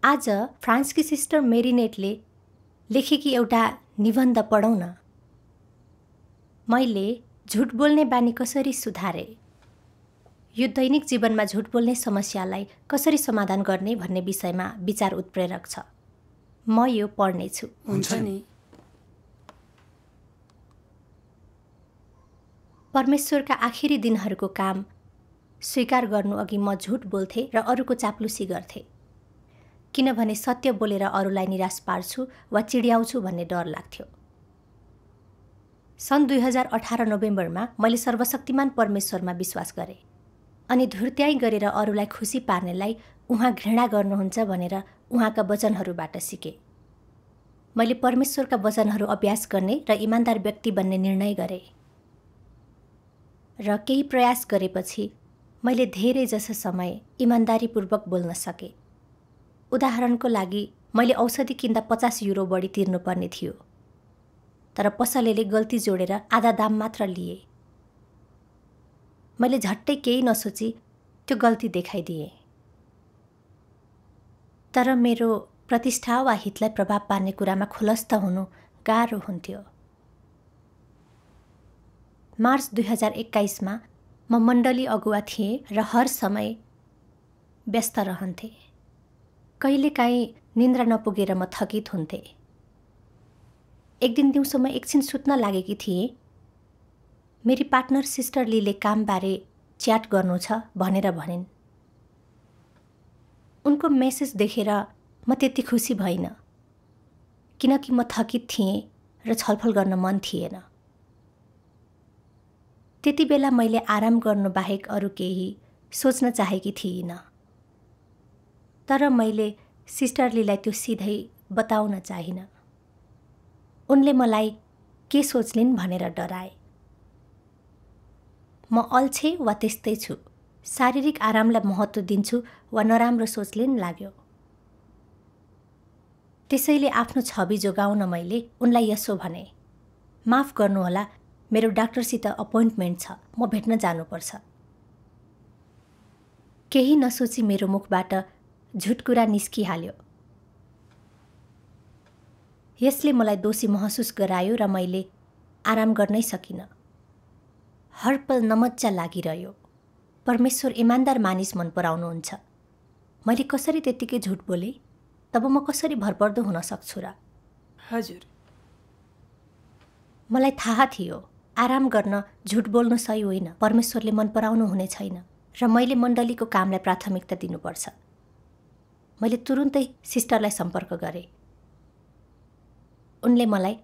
आज फ्रान्सकी सिस्टर मेरिनेटले लेखेकी एउटा निबन्ध पढौँ न। मैले झुट बोल्ने बानी कसरी सुधारे। यो दैनिक जीवनमा झुट बोल्ने समस्यालाई कसरी समाधान गर्ने भन्ने विषयमा विचार उत्प्रेरक छ। म यो पढ्नेछु। हुन्छ नि। परमेश्वरका आखिरी दिनहरूको काम स्वीकार गर्नु अघि म झुट बोल्थे र अरूको चाप्लुसी गर्थे, किनभने सत्य बोलेर अरूलाई निराश पार्छु वा चिड्याउँछु भन्ने डर लाग्थ्यो। सन् 2018 नोभेम्बरमा मैले सर्वशक्तिमान परमेश्वरमा विश्वास गरेँ अनि धुर्त्याइ गरेर अरूलाई खुसी पार्नेलाई उहाँ घृणा गर्नुहुन्छ भनेर उहाँका वचनहरूबाट सिकेँ। मैले परमेश्वरका वचनहरू अभ्यास गर्ने र इमान्दार व्यक्ति बन्ने निर्णय गरेँ र केही प्रयास गरेपछि मैले धेरै जसो समय इमान्दारीपूर्वक बोल्न सकेँ। उदाहरणको लागि मैले औषधि किन्दा 50 युरो बढी तिर्नुपर्ने थियो, तर पसलेले गल्ती जोडेर आधा दाम मात्र लिए। मैले झट्टै केही नसोची त्यो गल्ती देखाइदिएँ, तर मेरो प्रतिष्ठा वा हितलाई प्रभाव पार्ने कुरामा खुलस्त हुनु गाह्रो हुन्थ्यो। मार्च 2021 म मण्डली अगुवा थिएँ र हर समय व्यस्त रहन्थेँ। कहिलेकाहीँ निन्द्रा नपुगेर म थकित हुन्थेँ। एक दिन दिउँसो म एकछिन सुत्न लागेकी थिएँ। मेरी पार्टनर सिस्टर लीले कामबारे च्याट गर्नु छ भनेर भनिन्। उनको मेसेज देखेर म त्यति खुसी भइनँ, किनकि म थकित थिएँ र छलफल गर्न मन थिएन। त्यति बेला मैले आराम गर्नु बाहेक अरू केही सोच्न चाहेकी थिइनँ, तर मैले सिस्टर लीलाई त्यो सिधै बताउन चाहिनँ। उनले मलाई के सोच्लिन् भनेर डराए। म अल्छे वा त्यस्तै छु, शारीरिक आरामलाई महत्त्व दिन्छु वा नराम्रो सोच्लिन् लाग्यो। त्यसैले आफ्नो छवि जोगाउन मैले उनलाई यसो भने, माफ गर्नुहोला, मेरो डाक्टरसित अपोइन्टमेन्ट छ, म भेट्न जानुपर्छ। केही नसोची मेरो मुखबाट झुट कुरा निस्किहाल्यो। यसले मलाई दोषी महसुस गरायो र मैले आराम गर्नै सकिनँ। हर पल नमज्जा लागिरह्यो। परमेश्वर इमान्दार मानिस मन पराउनुहुन्छ। मैले कसरी त्यत्तिकै झुट बोलेँ? तब म कसरी भरपर्दो हुन सक्छु र? हजुर, मलाई थाहा थियो आराम गर्न झुट बोल्नु सही होइन, परमेश्वरले मन पराउनु हुने छैन र मैले मण्डलीको कामलाई प्राथमिकता दिनुपर्छ। मैले तुरुन्तै सिस्टरलाई सम्पर्क गरेँ। उनले मलाई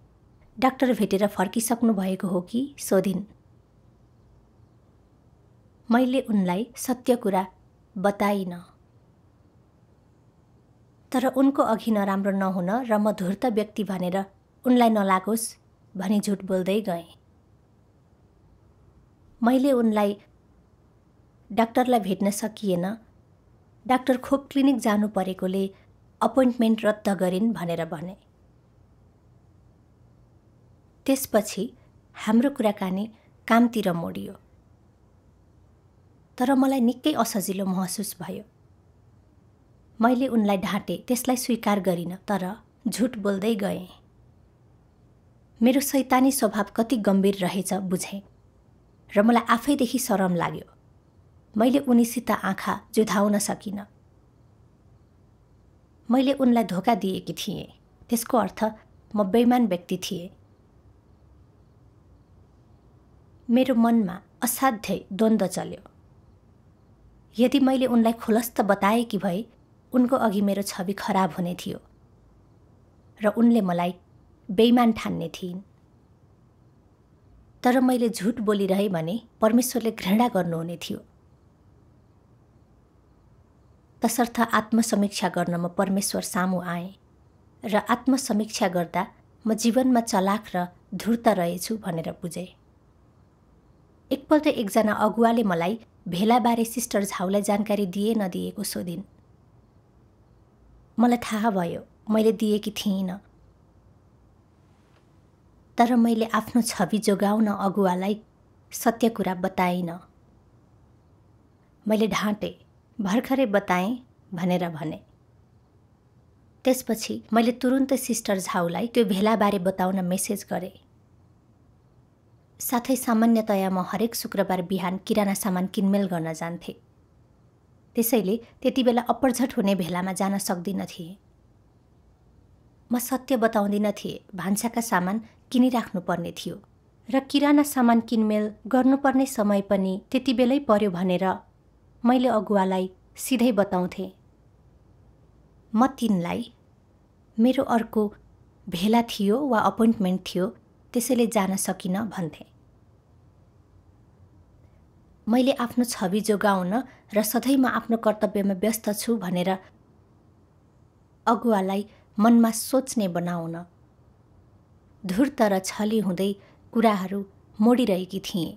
डाक्टर भेटेर फर्किसक्नु भएको हो कि सोधिन्। मैले उनलाई सत्य कुरा बताइनँ, तर उनको अघि नराम्रो नहुन र म धूर्त व्यक्ति भनेर उनलाई नलागोस् भनी झुट बोल्दै गएँ। मैले उनलाई डाक्टरलाई भेट्न सकिएन, डाक्टर खोप क्लिनिक जानु परेकोले अपोइन्टमेन्ट रद्द गरिन् भनेर भने। त्यसपछि हाम्रो कुराकानी कामतिर मोडियो, तर मलाई निकै असजिलो महसुस भयो। मैले उनलाई ढाँटे, त्यसलाई स्वीकार गरिनँ, तर झुट बोल्दै गएँ। मेरो शैतानी स्वभाव कति गम्भीर रहेछ बुझेँ र मलाई आफैदेखि शरम लाग्यो। मैले उनीसित आँखा जुधाउन सकिनँ। मैले उनलाई धोका दिएकी थिएँ, त्यसको अर्थ म बेइमान व्यक्ति थिएँ। मेरो मनमा असाध्यै द्वन्द्व चल्यो। यदि मैले उनलाई खुलस्त बताएकी भए उनको अघि मेरो छवि खराब हुने थियो र उनले मलाई बेइमान ठान्ने थिइन्। तर मैले झुट बोलिरहे भने परमेश्वरले घृणा गर्नुहुने थियो। तसर्थ आत्मसमीक्षा गर्न म परमेश्वर सामु आएँ र आत्मसमीक्षा गर्दा म जीवनमा चलाक र धूर्त रहेछु भनेर बुझेँ। एकपल्ट एकजना अगुवाले मलाई भेलाबारे सिस्टर झाउलाई जानकारी दिए नदिएको सोधिन्। मलाई थाहा भयो मैले दिएकी थिइनँ, तर मैले आफ्नो छवि जोगाउन अगुवालाई सत्य कुरा बताइनँ। मैले ढाँटे, भर्खरै बताएँ भनेर भने। त्यसपछि मैले तुरुन्तै सिस्टर झाउलाई त्यो भेलाबारे बताउन मेसेज गरेँ। साथै सामान्यतया म हरेक शुक्रबार बिहान किराना सामान किनमेल गर्न जान्थेँ। त्यसैले त्यति बेला अपरझट हुने भेलामा जान सक्दिन थिएँ। म सत्य बताउँदिन थिएँ, भान्साका सामान किनिराख्नुपर्ने थियो र किराना सामान किनमेल गर्नुपर्ने समय पनि त्यति बेलै पर्यो भनेर मैले अगुवालाई सिधै बताउँथेँ। म तिनलाई मेरो अर्को भेला थियो वा अपोइन्टमेन्ट थियो, त्यसैले जान सकिनँ भन्थे। मैले आफ्नो छवि जोगाउन र सधैँ म आफ्नो कर्तव्यमा व्यस्त छु भनेर अगुवालाई मनमा सोच्ने बनाउन धूर्त र छली हुँदै कुराहरू मोडिरहेकी थिएँ।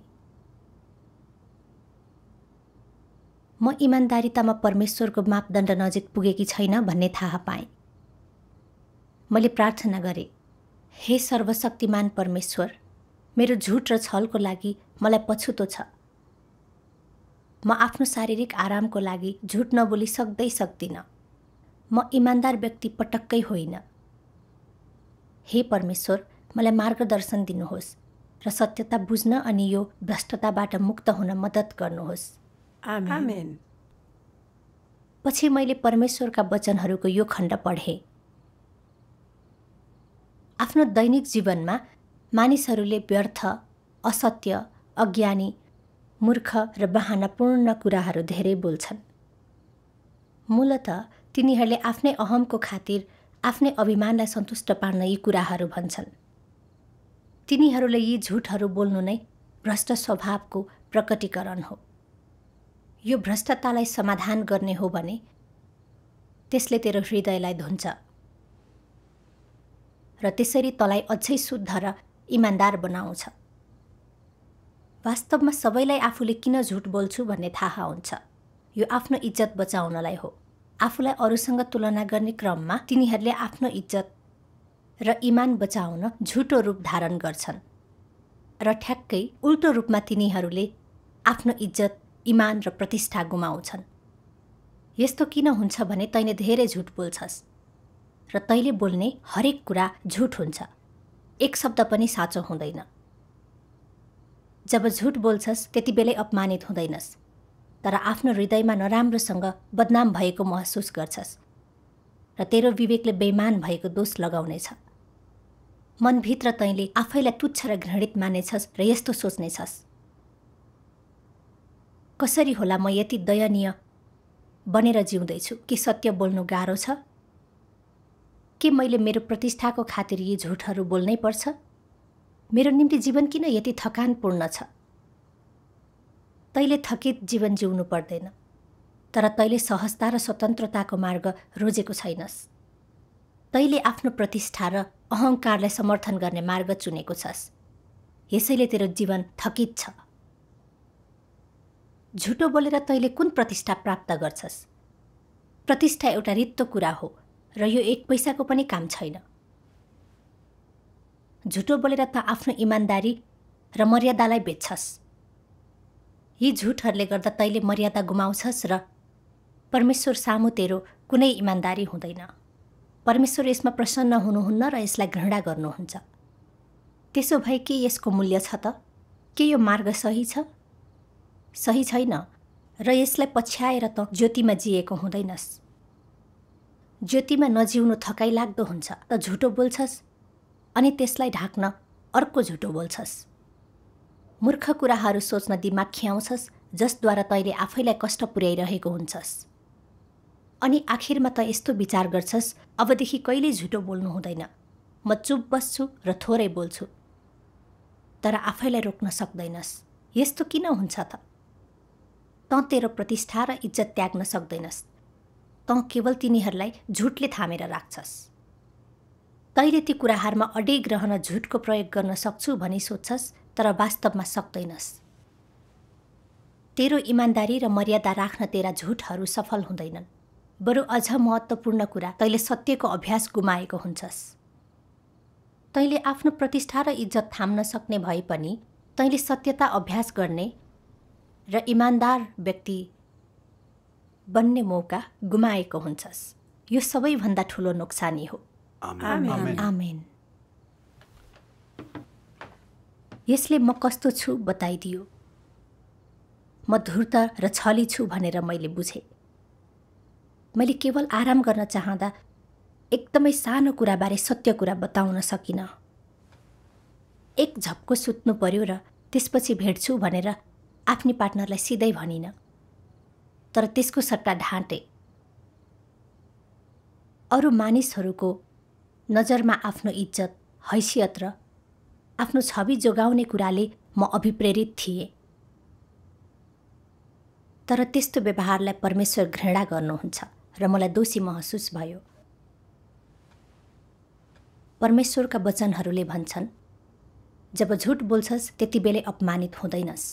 म इमान्दारितामा परमेश्वरको मापदण्ड नजिक पुगेकी छैन भन्ने थाहा पाएँ। मैले प्रार्थना गरेँ, हे सर्वशक्तिमान परमेश्वर, मेरो झुट र छलको लागि मलाई पछुतो छ। म आफ्नो शारीरिक आरामको लागि झुट नबोली सक्दिनँ। म इमान्दार व्यक्ति पटक्कै होइन। हे परमेश्वर, मलाई मार्गदर्शन दिनुहोस् र सत्यता बुझ्न अनि यो भ्रष्टताबाट मुक्त हुन मद्दत गर्नुहोस्। आमेन। पछि मैले परमेश्वरका वचनहरूको यो खण्ड पढेँ। आफ्नो दैनिक जीवनमा मानिसहरूले व्यर्थ, असत्य, अज्ञानी, मूर्ख र बहानापूर्ण कुराहरू धेरै बोल्छन्। मूलत तिनीहरूले आफ्नै अहमको खातिर आफ्नै अभिमानलाई सन्तुष्ट पार्न यी कुराहरू भन्छन्। तिनीहरूले यी झुटहरू बोल्नु नै भ्रष्ट स्वभावको प्रकटीकरण हो। यो भ्रष्टतालाई समाधान गर्ने हो भने त्यसले तेरो हृदयलाई धुन्छ र त्यसरी तँलाई अझै शुद्ध र इमान्दार बनाउँछ। वास्तवमा सबैलाई आफूले किन झुट बोल्छु भन्ने थाहा हुन्छ। यो आफ्नो इज्जत बचाउनलाई हो। आफूलाई अरूसँग तुलना गर्ने क्रममा तिनीहरूले आफ्नो इज्जत र इमान बचाउन झुटो रूप धारण गर्छन् र ठ्याक्कै उल्टो रूपमा तिनीहरूले आफ्नो इज्जत, इमान र प्रतिष्ठा गुमाउँछन्। यस्तो किन हुन्छ भने तैँले धेरै झुट बोल्छस् र तैँले बोल्ने हरेक कुरा झुट हुन्छ। एक शब्द पनि साँचो हुँदैन। जब झुट बोल्छस् त्यति बेलै अपमानित हुँदैनस्, तर आफ्नो हृदयमा नराम्रोसँग बदनाम भएको महसुस गर्छस् र तेरो विवेकले बेइमान भएको दोष लगाउनेछ। मनभित्र तैँले आफैलाई तुच्छ र घृणित मानेछस् र यस्तो सोच्नेछस्, कसरी होला म यति दयनीय बनेर जिउँदैछु? के सत्य बोल्नु गाह्रो छ? के मैले मेरो प्रतिष्ठाको खातिर यी झुटहरू बोल्नै पर्छ? मेरो निम्ति जीवन किन यति थकानपूर्ण छ? तैँले थकित जीवन जिउनु पर्दैन, तर तैँले सहजता र स्वतन्त्रताको मार्ग रोजेको छैनस्। तैँले आफ्नो प्रतिष्ठा र अहङ्कारलाई समर्थन गर्ने मार्ग चुनेको छस्। यसैले तेरो जीवन थकित छ। झुटो बोलेर तैँले कुन प्रतिष्ठा प्राप्त गर्छस्? प्रतिष्ठा एउटा रित्तो कुरा हो र यो एक पैसाको पनि काम छैन। झुटो बोलेर त आफ्नो इमान्दारी र मर्यादालाई बेच्छस्। यी झुटहरूले गर्दा तैँले मर्यादा गुमाउँछस् र परमेश्वर सामु तेरो कुनै इमान्दारी हुँदैन। परमेश्वर यसमा प्रसन्न हुनुहुन्न र यसलाई घृणा गर्नुहुन्छ। त्यसो भए के यसको मूल्य छ त? के यो मार्ग सही छ? सही छैन र यसलाई पछ्याएर त ज्योतिमा जिएको हुँदैनस्। ज्योतिमा नजिउनु थकाइ लाग्दो हुन्छ त झुटो बोल्छस् अनि त्यसलाई ढाक्न अर्को झुटो बोल्छस्। मूर्ख कुराहरू सोच्न दिमाग खियाउँछस् जसद्वारा तैँले आफैलाई कष्ट पुर्याइरहेको हुन्छस्। अनि आखिरमा त यस्तो विचार गर्छस्, अबदेखि कहिल्यै झुटो बोल्नु हुँदैन, म चुप बस्छु र थोरै बोल्छु। तर आफैलाई रोक्न सक्दैनस्। यस्तो किन हुन्छ त? तँ तेरो प्रतिष्ठा र इज्जत त्याग्न सक्दैनस्। तँ केवल तिनीहरूलाई झुटले थामेर राख्छस्। तैँले ती कुराहरूमा अडिग रहन झुटको प्रयोग गर्न सक्छु भनी सोच्छस्, तर वास्तवमा सक्दैनस्। तेरो इमान्दारी र मर्यादा राख्न तेरा झुटहरू सफल हुँदैनन्। बरु अझ महत्त्वपूर्ण कुरा, तैँले सत्यको अभ्यास गुमाएको हुन्छस्। तैँले आफ्नो प्रतिष्ठा र इज्जत थाम्न सक्ने भए पनि तैँले सत्यता अभ्यास गर्ने र इमान्दार व्यक्ति बन्ने मौका गुमाएको हुन्छस्। यो सबैभन्दा ठुलो नोक्सानी हो। आमेन। आमेन। यसले म कस्तो छु बताइदियो। म धूर्त र छली छु भनेर मैले बुझेँ। मैले केवल आराम गर्न चाहँदा एकदमै सानो कुराबारे सत्य कुरा बताउन सकिनँ। एक झप्को सुत्नु पर्यो र त्यसपछि भेट्छु भनेर आफ्नी पार्टनरलाई सिधै भनिनँ, तर त्यसको सट्टा ढाँटे। अरू मानिसहरूको नजरमा आफ्नो इज्जत, हैसियत र आफ्नो छवि जोगाउने कुराले म अभिप्रेरित थिएँ। तर त्यस्तो व्यवहारलाई परमेश्वर घृणा गर्नुहुन्छ र मलाई दोषी महसुस भयो। परमेश्वरका वचनहरूले भन्छन्, जब झुट बोल्छस् त्यति बेलै अपमानित हुँदैनस्,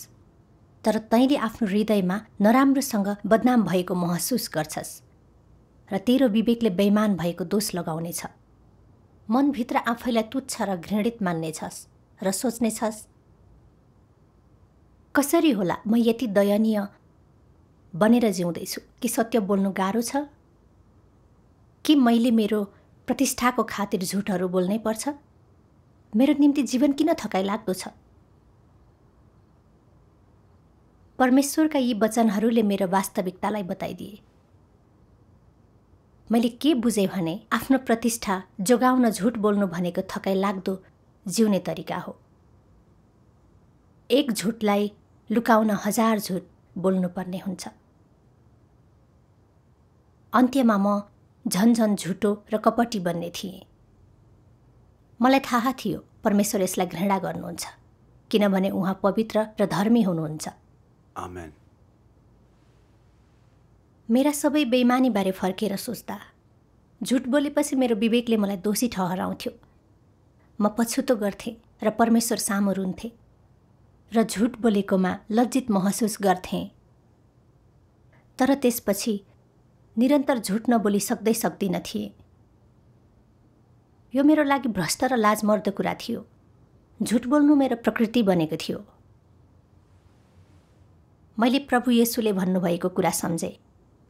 तर तैँले आफ्नो हृदयमा नराम्रोसँग बदनाम भएको महसुस गर्छस् र तेरो विवेकले बेइमान भएको दोष लगाउनेछ। मनभित्र आफैलाई तुच्छ र घृणित मान्नेछस् र सोच्नेछस्, कसरी होला म यति दयनीय बनेर जिउँदैछु? कि सत्य बोल्नु गाह्रो छ? कि मैले मेरो प्रतिष्ठाको खातिर झुटहरू बोल्नै पर्छ? मेरो निम्ति जीवन किन थकाइ लाग्दो छ? परमेश्वरका यी वचनहरूले मेरो वास्तविकतालाई बताइदिए। मैले के बुझेँ भने आफ्नो प्रतिष्ठा जोगाउन झुट बोल्नु भनेको थकाइ लाग्दो जिउने तरिका हो। एक झुटलाई लुकाउन 1000 झुट बोल्नुपर्ने हुन्छ। अन्त्यमा म झन्झन झुटो र कपटी बन्ने थिएँ। मलाई थाहा थियो परमेश्वर यसलाई घृणा गर्नुहुन्छ, किनभने उहाँ पवित्र र धर्मी हुनुहुन्छ। आमेन। मेरा सबै बेइमानीबारे फर्केर सोच्दा झुट बोलेपछि मेरो विवेकले मलाई दोषी ठहराउँथ्यो। म पछुतो गर्थेँ र परमेश्वर सामु रुन्थेँ र झुट बोलेकोमा लज्जित महसुस गर्थेँ। तर त्यसपछि निरन्तर झुट नबोली सक्दिनँ थिएँ। यो मेरो लागि भ्रष्ट र लाजमर्दो कुरा थियो। झुट बोल्नु मेरो प्रकृति बनेको थियो। मैले प्रभु येशूले भन्नुभएको कुरा सम्झेँ,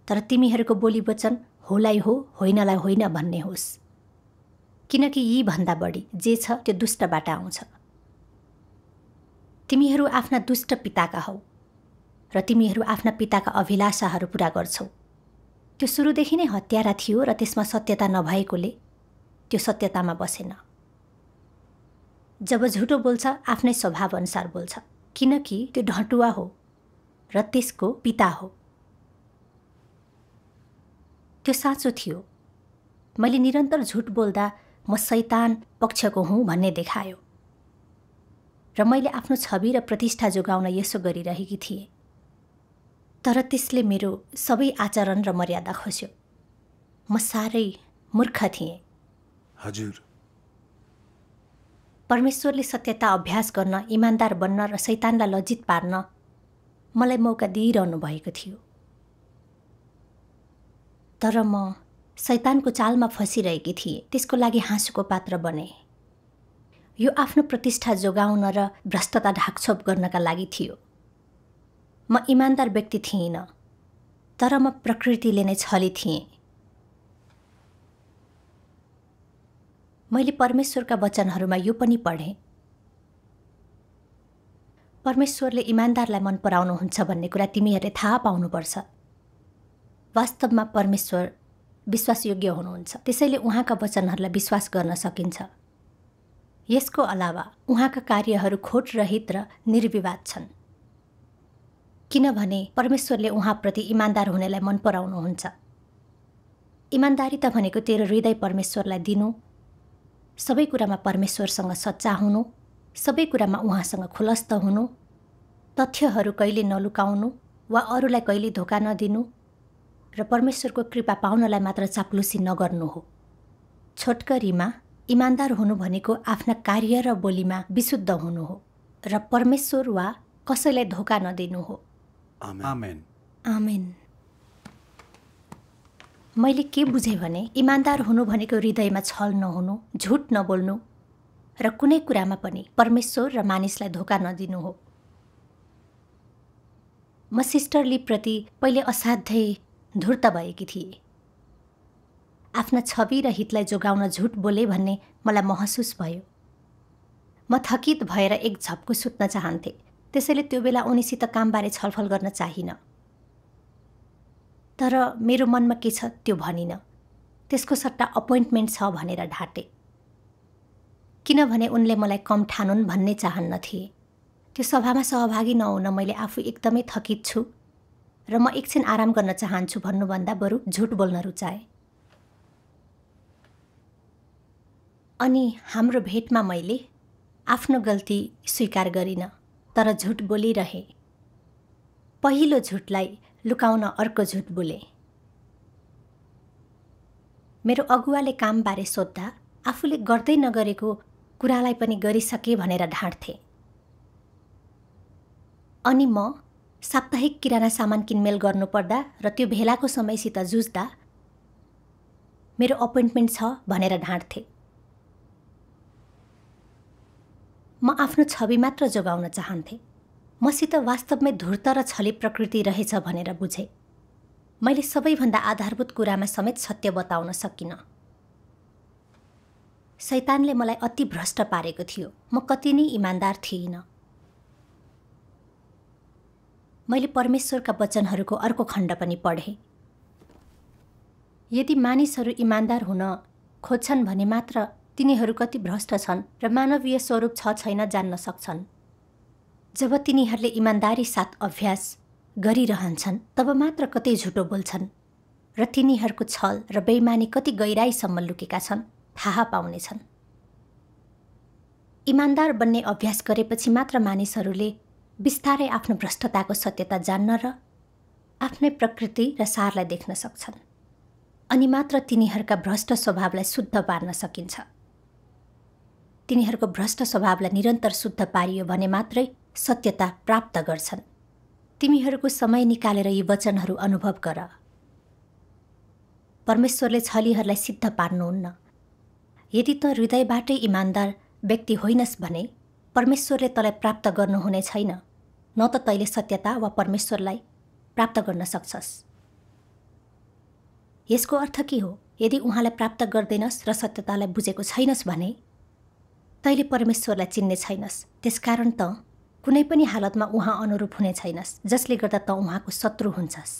तर तिमीहरूको बोली वचन होलाई हो, होइनलाई होइन भन्ने होस्, किनकि यी भन्दा बढी जे छ त्यो दुष्टबाट आउँछ। तिमीहरू आफ्ना दुष्ट पिताका हौ र तिमीहरू आफ्ना पिताका अभिलाषाहरू पूरा गर्छौ। त्यो सुरुदेखि नै हत्यारा थियो र त्यसमा सत्यता नभएकोले त्यो सत्यतामा बसेन। जब झुटो बोल्छ आफ्नै स्वभाव अनुसार बोल्छ, किनकि त्यो ढटुवा हो र त्यसको पिता हो। त्यो साँचो थियो। मैले निरन्तर झुट बोल्दा म शैतान पक्षको हुँ भन्ने देखायो र मैले आफ्नो छवि र प्रतिष्ठा जोगाउन यसो गरिरहेकी थिएँ। तर त्यसले मेरो सबै आचरण र मर्यादा खोज्यो। म साह्रै मूर्ख थिएँ। हजुर। परमेश्वरले सत्यता अभ्यास गर्न, इमान्दार बन्न र शैतानलाई लज्जित पार्न मलाई मौका दिइरहनु भएको थियो। तर म शैतानको चालमा फसिरहेकी थिएँ। त्यसको लागि हाँसोको पात्र बने। यो आफ्नो प्रतिष्ठा जोगाउन र भ्रष्टता ढाकछोप गर्नका लागि थियो। म इमान्दार व्यक्ति थिइनँ, तर म प्रकृतिले नै छली थिएँ। मैले परमेश्वरका वचनहरूमा यो पनि पढेँ, परमेश्वरले इमान्दारलाई मन पराउनुहुन्छ भन्ने कुरा तिमीहरूले थाहा पाउनुपर्छ। वास्तवमा परमेश्वर विश्वासयोग्य हुनुहुन्छ, त्यसैले उहाँका वचनहरूलाई विश्वास गर्न सकिन्छ। यसको अलावा उहाँका कार्यहरू खोटरहित र निर्विवाद छन्, किनभने परमेश्वरले उहाँप्रति इमान्दार हुनेलाई मन पराउनुहुन्छ। इमान्दारिता भनेको तेरो हृदय परमेश्वरलाई दिनु, सबै कुरामा परमेश्वरसँग सच्चा हुनु, सबै कुरामा उहाँसँग खुलस्त हुनु, तथ्यहरू कहिले नलुकाउनु वा अरूलाई कहिले धोका नदिनु र परमेश्वरको कृपा पाउनलाई मात्र चाप्लुसी नगर्नु हो। छोटकरीमा इमान्दार हुनु भनेको आफ्ना कार्य र बोलीमा विशुद्ध हुनु हो र परमेश्वर वा कसैलाई धोका नदिनु हो। आमेन। आमेन। मैले के बुझेँ भने इमान्दार हुनु भनेको हृदयमा छल नहुनु, झुट नबोल्नु र कुनै कुरामा पनि परमेश्वर र मानिसलाई धोका नदिनु हो। म सिस्टर लीप्रति पहिले असाध्यै धूर्त भएकी थिएँ। आफ्ना छवि र हितलाई जोगाउन झुट बोले भन्ने मलाई महसुस भयो। म थकित भएर एक झप्को सुत्न चाहन्थे, त्यसैले त्यो बेला उनीसित कामबारे छलफल गर्न चाहिन। तर मेरो मनमा के छ त्यो भनिन। त्यसको सट्टा अपोइन्टमेन्ट छ भनेर ढाँटे, किनभने उनले मलाई कम ठानुन् भन्ने चाहन्न थिए। त्यो सभामा सहभागी नहुन मैले आफू एकदमै थकित छु र म एकछिन आराम गर्न चाहन्छु भन्नुभन्दा बरु झुट बोल्न रुचाए। अनि हाम्रो भेटमा मैले आफ्नो गल्ती स्वीकार गरिन, तर झुट बोलिरहे। पहिलो झुटलाई लुकाउन अर्को झुट बोले। मेरो अगुवाले कामबारे सोद्धा आफूले गर्दै नगरेको कुरालाई पनि गरिसके भनेर ढाँट्थे। अनि म साप्ताहिक किराना सामान किनमेल गर्नुपर्दा र त्यो भेलाको समयसित जुझ्दा मेरो अपोइन्टमेन्ट छ भनेर ढाँट्थे। म आफ्नो छवि मात्र जोगाउन चाहन्थे। मसित वास्तवमै धूर्त र छली प्रकृति रहेछ भनेर बुझे। मैले सबैभन्दा आधारभूत कुरामा समेत सत्य बताउन सकिनँ। शैतानले मलाई अति भ्रष्ट पारेको थियो। म कति नै इमान्दार थिइनँ। मैले परमेश्वरका वचनहरूको अर्को खण्ड पनि पढेँ। यदि मानिसहरू इमान्दार हुन खोज्छन् भने मात्र तिनीहरू कति भ्रष्ट छन् र मानवीय स्वरूप छ छैन जान्न सक्छन्। जब तिनीहरूले इमान्दारी साथ अभ्यास गरिरहन्छन् तब मात्र कतै झुटो बोल्छन् र तिनीहरूको छल र बेइमानी कति गहिराईसम्म लुकेका छन् थाहा पाउनेछन्। इमान्दार बन्ने अभ्यास गरेपछि मात्र मानिसहरूले बिस्तारै आफ्नो भ्रष्टताको सत्यता जान्न र आफ्नै प्रकृति र सारलाई देख्न सक्छन्। अनि मात्र तिनीहरूका भ्रष्ट स्वभावलाई शुद्ध पार्न सकिन्छ। तिनीहरूको भ्रष्ट स्वभावलाई निरन्तर शुद्ध पारियो भने मात्रै सत्यता प्राप्त गर्छन्। तिमीहरूको समय निकालेर यी वचनहरू अनुभव गर। परमेश्वरले छलीहरूलाई सिद्ध पार्नुहुन्न। यदि त हृदयबाटै इमान्दार व्यक्ति होइनस् भने परमेश्वरले तँलाई प्राप्त गर्नुहुने छैन, न त तैले सत्यता वा परमेश्वरलाई प्राप्त गर्न सक्छस्। यसको अर्थ के हो? यदि उहाँलाई प्राप्त गर्दैनस् र सत्यतालाई बुझेको छैनस् भने तैले परमेश्वरलाई चिन्ने छैनस्। त्यसकारण त कुनै पनि हालतमा उहाँ अनुरूप हुने छैनस्, जसले गर्दा त उहाँको शत्रु हुन्छस्।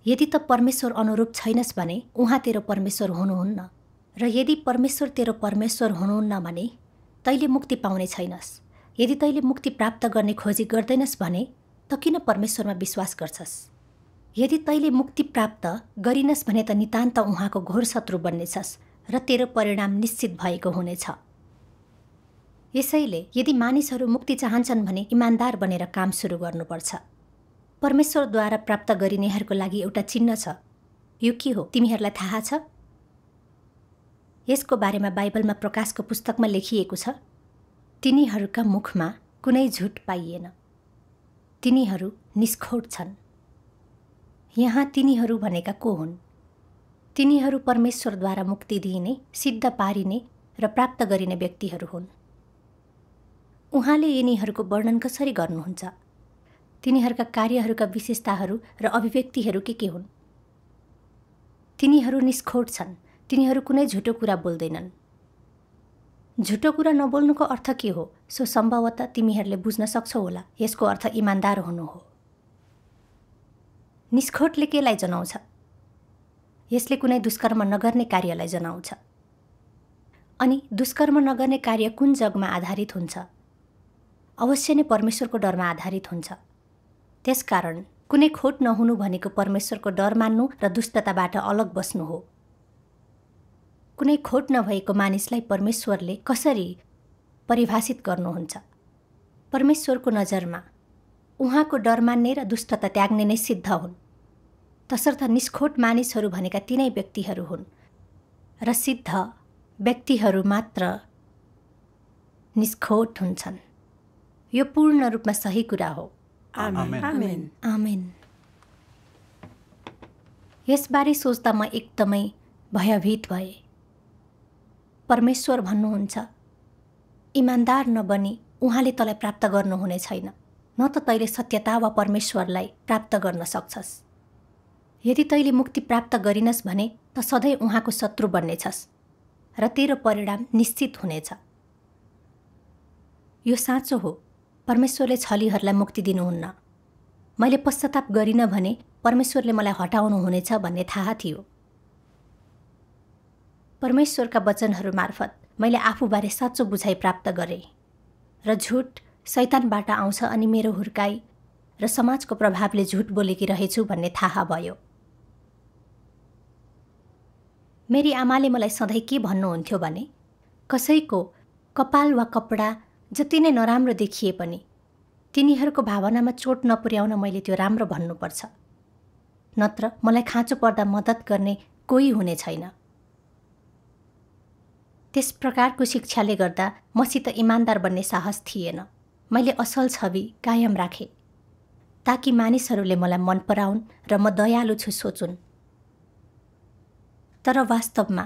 यदि त परमेश्वर अनुरूप छैनस् भने उहाँ तेरो परमेश्वर हुनुहुन्न, र यदि परमेश्वर तेरो परमेश्वर हुनुहुन्न भने तैले मुक्ति पाउने छैनस्। यदि तैले मुक्ति प्राप्त गर्ने खोजी गर्दैनस् भने त किन परमेश्वरमा विश्वास गर्छस्? यदि तैले मुक्ति प्राप्त गरिनस् भने त नितान्त उहाँको घोर शत्रु बन्नेछस् र तेरो परिणाम निश्चित भएको हुनेछ। यसैले यदि मानिसहरू मुक्ति चाहन्छन् भने इमान्दार बनेर काम सुरु गर्नुपर्छ। परमेश्वरद्वारा प्राप्त गरिनेहरूको लागि एउटा चिन्ह छ। यो के हो तिमीहरूलाई थाहा छ? यसको बारेमा बाइबलमा प्रकाशको पुस्तकमा लेखिएको छ, तिनीहरूका मुखमा कुनै झुट पाइएन, तिनीहरू निष्खोट छन्। यहाँ तिनीहरू भनेका को हुन्? तिनीहरू परमेश्वरद्वारा मुक्ति दिइने, सिद्ध पारिने र प्राप्त गरिने व्यक्तिहरू हुन्। उहाँले यिनीहरूको वर्णन कसरी गर्नुहुन्छ? तिनीहरूका कार्यहरूका विशेषताहरू र अभिव्यक्तिहरू के हुन्? तिनीहरू निष्खोट छन्। तिनीहरू कुनै झुटो कुरा बोल्दैनन्। झुटो कुरा नबोल्नुको अर्थ के हो? सो सम्भवतः तिमीहरूले बुझ्न सक्छौ होला। यसको अर्थ इमान्दार हुनु हो। निष्खोटले केलाई जनाउँछ? यसले कुनै दुष्कर्म नगर्ने कार्यलाई जनाउँछ। अनि दुष्कर्म नगर्ने कार्य कुन जगमा आधारित हुन्छ? अवश्य नै परमेश्वरको डरमा आधारित हुन्छ। त्यसकारण कुनै खोट नहुनु भनेको परमेश्वरको डर मान्नु र दुष्टताबाट अलग बस्नु हो। कुनै खोट नभएको मानिसलाई परमेश्वरले कसरी परिभाषित गर्नुहुन्छ? परमेश्वरको नजरमा उहाँको डर मान्ने र दुष्टता त्याग्ने नै सिद्ध हुन्। तसर्थ निष्खोट मानिसहरू भनेका तिनै व्यक्तिहरू हुन् र सिद्ध व्यक्तिहरू मात्र निष्खोट हुन्छन्। यो पूर्ण रूपमा सही कुरा हो। आमेन। आमेन। आमेन। यसबारे सोच्दा म एकदमै भयभीत भए। परमेश्वर भन्नुहुन्छ, इमान्दार नबनी उहाँले तँलाई प्राप्त गर्नुहुने छैन, न त तैले सत्यता वा परमेश्वरलाई प्राप्त गर्न सक्छस्। यदि तैँले मुक्ति प्राप्त गरिनस् भने त सधैँ उहाँको शत्रु बन्नेछस् र तेरो परिणाम निश्चित हुनेछ। यो साँचो हो, परमेश्वरले छलीहरूलाई मुक्ति दिनुहुन्न। मैले पश्चाताप गरिनँ भने परमेश्वरले मलाई हटाउनु हुनेछ भन्ने थाहा थियो। परमेश्वरका वचनहरू मार्फत मैले आफूबारे साँचो बुझाइ प्राप्त गरेँ र झुट शैतानबाट आउँछ अनि मेरो हुर्काई र समाजको प्रभावले झुट बोलेकी रहेछु भन्ने थाहा भयो। मेरी आमाले मलाई सधैँ के भन्नुहुन्थ्यो भने कसैको कपाल वा कपडा जति नै नराम्रो देखिए पनि तिनीहरूको भावनामा चोट नपुर्याउन मैले त्यो राम्रो भन्नुपर्छ, नत्र मलाई खाँचो पर्दा मद्दत गर्ने कोही हुने छैन। त्यस प्रकारको शिक्षाले गर्दा मसित इमान्दार बन्ने साहस थिएन। मैले असल छवि कायम राखेँ ताकि मानिसहरूले मलाई मन पराउन् र म दयालु छु सोचुन्। तर वास्तवमा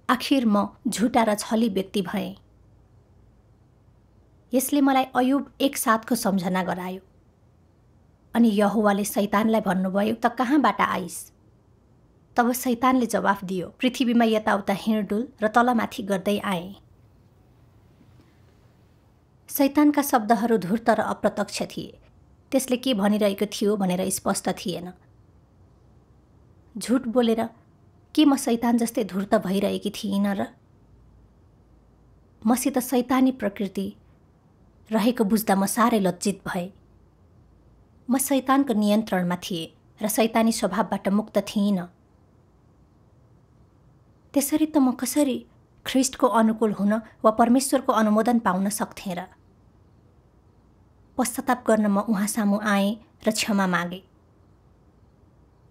आखिर म झुटा र छली व्यक्ति भएँ। यसले मलाई अयुब 1:7 सम्झना गरायो। अनि यहोवाले शैतानलाई भन्नुभयो, त कहाँबाट आइस? तब शैतानले जवाफ दियो, पृथ्वीमा यताउता हिँडडुल र तलमाथि गर्दै आएँ। शैतानका शब्दहरू धूर्त र अप्रत्यक्ष थिए। त्यसले के भनिरहेको थियो भनेर स्पष्ट थिएन। झुट बोलेर के म शैतान जस्तै धूर्त भइरहेकी थिइनँ र? मसित शैतानी प्रकृति रहेको बुझ्दा म साह्रै लज्जित भएँ। म शैतानको नियन्त्रणमा थिएँ र शैतानी स्वभावबाट मुक्त थिइनँ। त्यसरी त म कसरी ख्रिस्टको अनुकूल हुन वा परमेश्वरको अनुमोदन पाउन सक्थेँ र? पश्चाताप गर्न म उहाँ सामु आएँ र क्षमा मागेँ।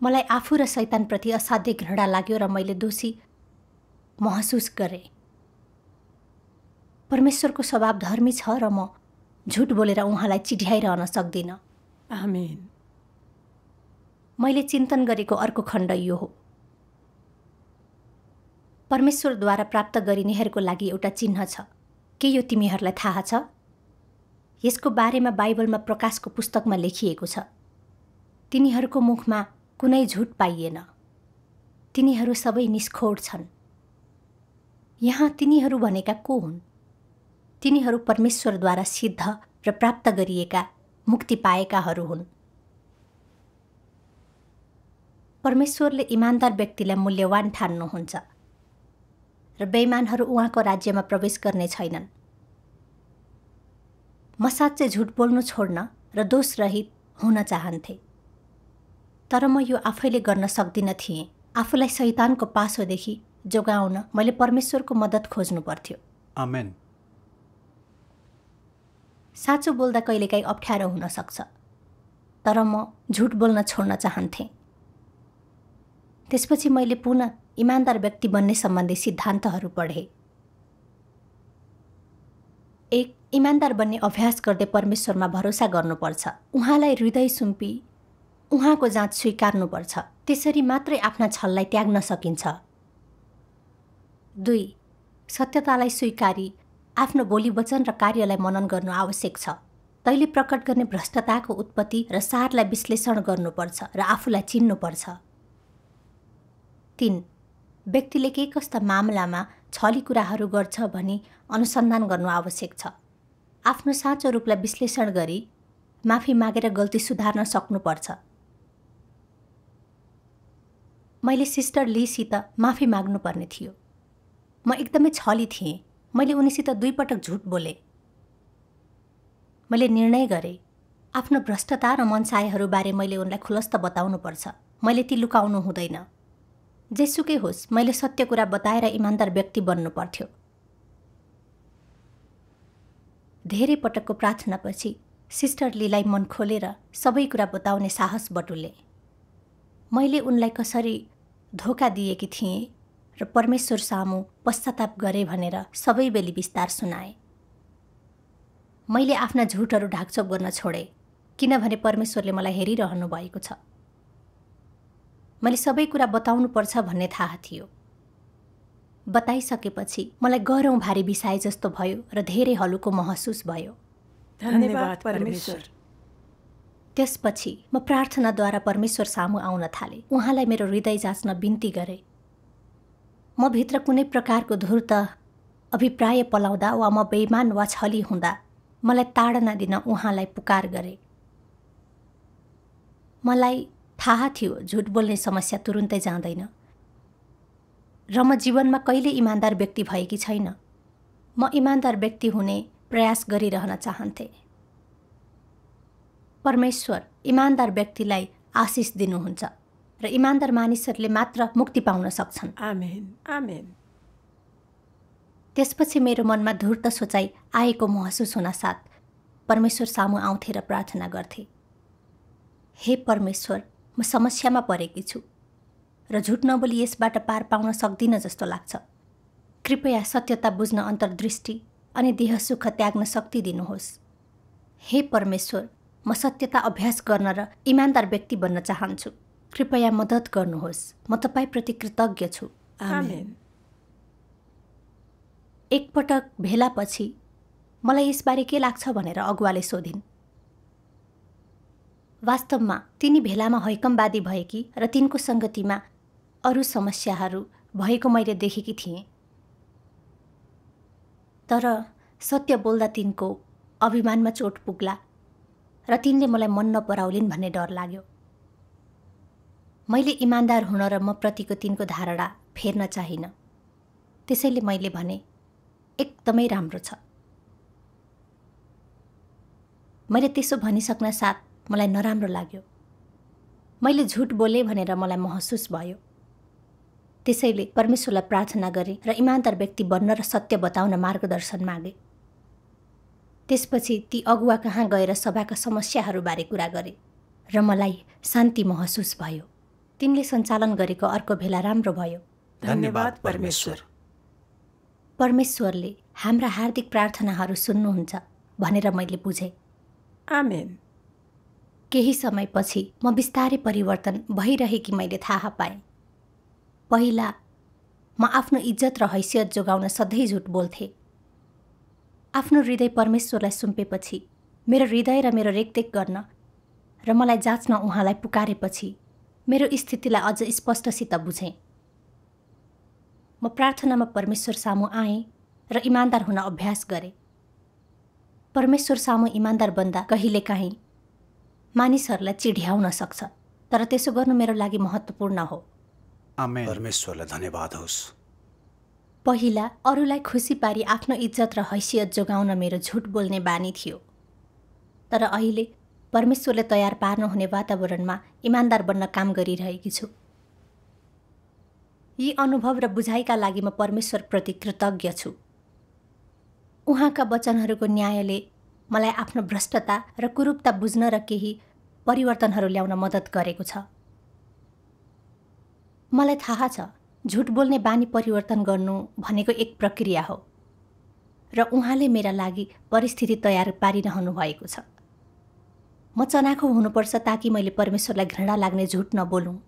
मलाई आफू र शैतानप्रति असाध्य घृणा लाग्यो र मैले दोषी महसुस गरेँ। परमेश्वरको स्वभाव धर्मी छ र म झुट बोलेर उहाँलाई चिढ्याइरहन सक्दिनँ। आमेन। मैले चिन्तन गरेको अर्को खण्ड यो हो, परमेश्वरद्वारा प्राप्त गरिनेहरूको लागि एउटा चिन्ह छ। के यो तिमीहरूलाई थाहा छ? यसको बारेमा बाइबलमा प्रकाशको पुस्तकमा लेखिएको छ। तिनीहरूको मुखमा कुनै झुट पाइएन। तिनीहरू सबै निष्खोर छन्। यहाँ तिनीहरू भनेका को हुन्? तिनीहरू परमेश्वरद्वारा सिद्ध र प्राप्त गरिएका मुक्ति पाएकाहरू हुन्। परमेश्वरले इमान्दार व्यक्तिलाई मूल्यवान ठान्नुहुन्छ र बेइमानहरू उहाँको राज्यमा प्रवेश गर्ने छैनन्। म साँच्चै झुट बोल्नु छोड्न र दोषरहित हुन चाहन्थे, तर म यो आफैले गर्न सक्दिन थिएँ। आफूलाई शैतानको पासोदेखि जोगाउन मैले परमेश्वरको मद्दत खोज्नु पर्थ्यो। आमेन। साँचो बोल्दा कहिलेकाहीँ अप्ठ्यारो हुन सक्छ, तर म झुट बोल्न छोड्न चाहन्थेँ। त्यसपछि मैले पुनः इमान्दार व्यक्ति बन्ने सम्बन्धी सिद्धान्तहरू पढेँ। 1. इमान्दार बन्ने अभ्यास गर्दै परमेश्वरमा भरोसा गर्नुपर्छ। उहाँलाई हृदय सुम्पी उहाँको जाँच स्वीकार्नुपर्छ। त्यसरी मात्रै आफ्ना छललाई त्याग्न सकिन्छ। 2. सत्यतालाई स्वीकारी आफ्नो बोली वचन र कार्यलाई मनन गर्नु आवश्यक छ। तैले प्रकट गर्ने भ्रष्टताको उत्पत्ति र सारलाई विश्लेषण गर्नुपर्छ र आफूलाई चिन्नुपर्छ। 3. व्यक्तिले के कस्ता मामलामा छली कुराहरू गर्छ भनी अनुसन्धान गर्नु आवश्यक छ। आफ्नो साँचो रूपलाई विश्लेषण गरी माफी मागेर गल्ती सुधार्न सक्नुपर्छ। मैले सिस्टर लीसित माफी माग्नुपर्ने थियो। म एकदमै छली थिएँ। मैले उनीसित 2 पटक झुट बोलेँ। मैले निर्णय गरेँ आफ्नो भ्रष्टता र मनसायहरूबारे मैले उनलाई खुलस्त बताउनुपर्छ। मैले ती लुकाउनु हुँदैन। जेसुकै होस्, मैले सत्य कुरा बताएर इमान्दार व्यक्ति बन्नु पर्थ्यो। धेरै पटकको प्रार्थनापछि सिस्टर लीलाई मन खोलेर सबै कुरा बताउने साहस बटुले। मैले उनलाई कसरी धोका दिएकी थिएँ र परमेश्वर सामु पश्चाताप गरेँ भनेर सबै बेली विस्तार सुनाएँ। मैले आफ्ना झुटहरू ढाकछोप गर्न छोडेँ, किनभने परमेश्वरले मलाई हेरिरहनु भएको छ। मैले सबै कुरा बताउनुपर्छ भन्ने थाहा थियो। बताइसकेपछि मलाई गह्रौँ भारी बिसाए जस्तो भयो र धेरै हलुको महसुस भयो। धन्यवाद परमेश्वर। त्यसपछि म प्रार्थनाद्वारा परमेश्वर सामु आउन थालेँ। उहाँलाई मेरो हृदय जाँच्न बिन्ती गरेँ। म भित्र कुनै प्रकारको धूर्त अभिप्राय पलाउँदा वा म बेइमान वा छली हुँदा मलाई ताडना दिन उहाँलाई पुकार गरेँ। मलाई थाहा थियो झुट बोल्ने समस्या तुरुन्तै जाँदैन र म जीवनमा कहिले इमान्दार व्यक्ति भएकी छैन। म इमान्दार व्यक्ति हुने प्रयास गरिरहन चाहन्थे। परमेश्वर इमान्दार व्यक्तिलाई आशिष दिनुहुन्छ र इमान्दार मानिसहरूले मात्र मुक्ति पाउन सक्छन्। आमेन आमेन। त्यसपछि मेरो मनमा धूर्त सोचाइ आएको महसुस हुनासाथ परमेश्वर सामु आउँथे र प्रार्थना गर्थे। हे परमेश्वर, म समस्यामा परेकी छु र झुट नबोली यसबाट पार पाउन सक्दिनँ जस्तो लाग्छ। कृपया सत्यता बुझ्न अन्तर्दृष्टि अनि देह सुख त्याग्न शक्ति दिनुहोस्। हे परमेश्वर, म सत्यता अभ्यास गर्न र इमान्दार व्यक्ति बन्न चाहन्छु। कृपया मद्दत गर्नुहोस्। म तपाईप्रति कृतज्ञ छु। आमेन। एकपटक भेलापछि मलाई यसबारे के लाग्छ भनेर अगुवाले सोधिन्। वास्तवमा तिनी भेलामा हैकमवादी भएकी र तिनको सङ्गतिमा अरू समस्याहरू भएको मैले देखेकी थिएँ। तर सत्य बोल्दा तिनको अभिमानमा चोट पुग्ला र तिनले मलाई मन नपराउलिन् भन्ने डर लाग्यो। मैले इमान्दार हुन र म प्रतिको तिनको धारणा फेर्न चाहिनँ। त्यसैले मैले भने, एकदमै राम्रो छ। मैले त्यसो भनिसक्न साथ मलाई नराम्रो लाग्यो। मैले झुट बोले भनेर मलाई महसुस भयो। त्यसैले परमेश्वरलाई प्रार्थना गरेँ र इमान्दार व्यक्ति बन्न र सत्य बताउन मार्गदर्शन मागे। त्यसपछि ती अगुवा कहाँ गएर सभाका समस्याहरूबारे कुरा गरे र मलाई शान्ति महसुस भयो। तिनले सञ्चालन गरेको अर्को भेला राम्रो भयो। धन्यवाद परमेश्वर। परमेश्वरले हाम्रा हार्दिक प्रार्थनाहरू सुन्नुहुन्छ भनेर मैले बुझेँ। आमेन। केही समयपछि म बिस्तारै परिवर्तन भइरहेकी मैले थाहा पाएँ। पहिला म आफ्नो इज्जत र हैसियत जोगाउन सधैँ झुट बोल्थे। आफ्नो हृदय परमेश्वरलाई सुम्पेपछि, मेरो हृदय र मेरो रेखदेख गर्न र मलाई जाँच्न उहाँलाई पुकारेपछि मेरो स्थितिलाई अझ स्पष्टसित बुझेँ। म प्रार्थनामा परमेश्वर सामु आएँ र इमान्दार हुन अभ्यास गरेँ। परमेश्वर सामु इमान्दार बन्दा कहिलेकाहीँ मानिसहरूलाई चिढ्याउन सक्छ, तर त्यसो गर्नु मेरो लागि महत्त्वपूर्ण हो। आमेन। परमेश्वरलाई धन्यवाद होस्। पहिला अरूलाई खुसी पारी आफ्नो इज्जत र हैसियत जोगाउन मेरो झुट बोल्ने बानी थियो। तर अहिले परमेश्वरले तयार पार्नुहुने वातावरणमा इमान्दार बन्न काम गरिरहेकी छु। यी अनुभव र बुझाइका लागि म परमेश्वरप्रति कृतज्ञ छु। उहाँका वचनहरूको न्यायले मलाई आफ्नो भ्रष्टता र कुरूपता बुझ्न र केही परिवर्तनहरू ल्याउन मद्दत गरेको छ। मलाई थाहा छ झुट बोल्ने बानी परिवर्तन गर्नु भनेको एक प्रक्रिया हो र उहाँले मेरा लागि परिस्थिति तयार पारिरहनु भएको छ। म चनाखो हुनुपर्छ ताकि मैले परमेश्वरलाई घृणा लाग्ने झुट नबोलौँ।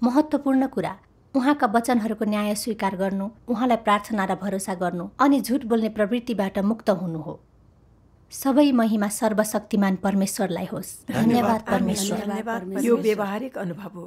महत्त्वपूर्ण कुरा उहाँका वचनहरूको न्याय स्वीकार गर्नु, उहाँलाई प्रार्थना र भरोसा गर्नु अनि झुट बोल्ने प्रवृत्तिबाट मुक्त हुनु हो। सबै महिमा सर्वशक्तिमान परमेश्वरलाई होस्। धन्यवाद परमेश्वर। यो व्यावहारिक अनुभव हो।